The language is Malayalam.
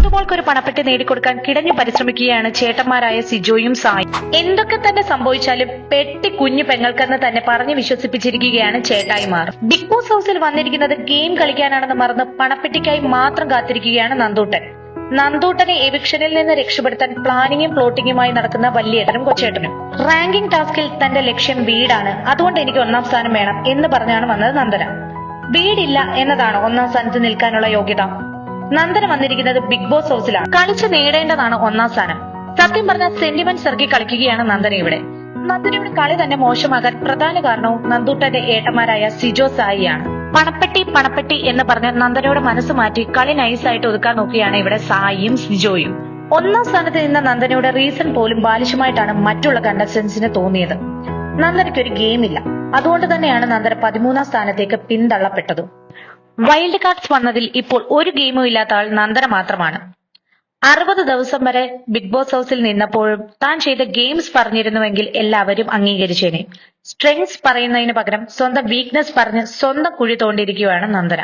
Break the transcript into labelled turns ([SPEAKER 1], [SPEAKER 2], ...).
[SPEAKER 1] നന്ദുമോൾക്ക് ഒരു പണപ്പെട്ടി നേടിക്കൊടുക്കാൻ കിടഞ്ഞു പരിശ്രമിക്കുകയാണ് ചേട്ടന്മാരായ സിജോയും സായും. എന്തൊക്കെ തന്നെ സംഭവിച്ചാലും പെട്ടി കുഞ്ഞു പെങ്ങൾക്കെന്ന് തന്നെ പറഞ്ഞ് വിശ്വസിപ്പിച്ചിരിക്കുകയാണ് ചേട്ടായിമാർ. ബിഗ് ബോസ് ഹൗസിൽ വന്നിരിക്കുന്നത് ഗെയിം കളിക്കാനാണെന്ന് മറന്ന് പണപ്പെട്ടിക്കായി മാത്രം കാത്തിരിക്കുകയാണ് നന്ദൂട്ടൻ. നന്ദൂട്ടനെ എവിക്ഷനിൽ നിന്ന് രക്ഷപ്പെടുത്താൻ പ്ലാനിങ്ങും പ്ലോട്ടിങ്ങുമായി നടക്കുന്ന വല്യേട്ടനും കൊച്ചേട്ടനും. റാങ്കിംഗ് ടാസ്കിൽ തന്റെ ലക്ഷ്യം വീടാണ്, അതുകൊണ്ട് എനിക്ക് 1ാം സ്ഥാനം വേണം എന്ന് പറഞ്ഞാണ് വന്നത് നന്ദന. വീടില്ല എന്നതാണ് 1ാം സ്ഥാനത്ത് നിൽക്കാനുള്ള യോഗ്യത. നന്ദന വന്നിരിക്കുന്നത് ബിഗ് ബോസ് ഹൗസിലാണ്. കളിച്ച് നേടേണ്ടതാണ് 1ാം സ്ഥാനം. സത്യം പറഞ്ഞാൽ സെന്റിമെന്റ് ഇറക്കി കളിക്കുകയാണ് നന്ദന ഇവിടെ. നന്ദനയുടെ കളി തന്നെ മോശമാകാൻ പ്രധാന കാരണവും നന്ദൂട്ടന്റെ ഏട്ടന്മാരായ സിജോ സായിയാണ്. പണപ്പെട്ടി എന്ന് പറഞ്ഞ് നന്ദനയുടെ മനസ്സ് മാറ്റി കളി നൈസായിട്ട് ഒതുക്കാൻ നോക്കിയാണ് ഇവിടെ സായിയും സിജോയും. 1ാം സ്ഥാനത്ത് നിന്ന നന്ദനയുടെ റീസൺ പോലും ബാലിശമായിട്ടാണ് മറ്റുള്ള കണ്ടസ്റ്റൻസിന് തോന്നിയത്. നന്ദനയ്ക്കൊരു ഗെയിമില്ല, അതുകൊണ്ട് തന്നെയാണ് നന്ദന 13ാം സ്ഥാനത്തേക്ക് പിന്തള്ളപ്പെട്ടതും. വൈൽഡ് കാർഡ്സ് വന്നതിൽ ഇപ്പോൾ ഒരു ഗെയിമും ഇല്ലാത്ത ആൾ നന്ദന മാത്രമാണ്. 60 ദിവസം വരെ ബിഗ് ബോസ് ഹൗസിൽ നിന്നപ്പോഴും താൻ ചെയ്ത ഗെയിംസ് പറഞ്ഞിരുന്നുവെങ്കിൽ എല്ലാവരും അംഗീകരിച്ചേനെ. സ്ട്രെങ്സ് പറയുന്നതിന് പകരം സ്വന്തം വീക്ക്നെസ് പറഞ്ഞ് സ്വന്തം കുഴി തോണ്ടിയിരിക്കുകയാണ് നന്ദന.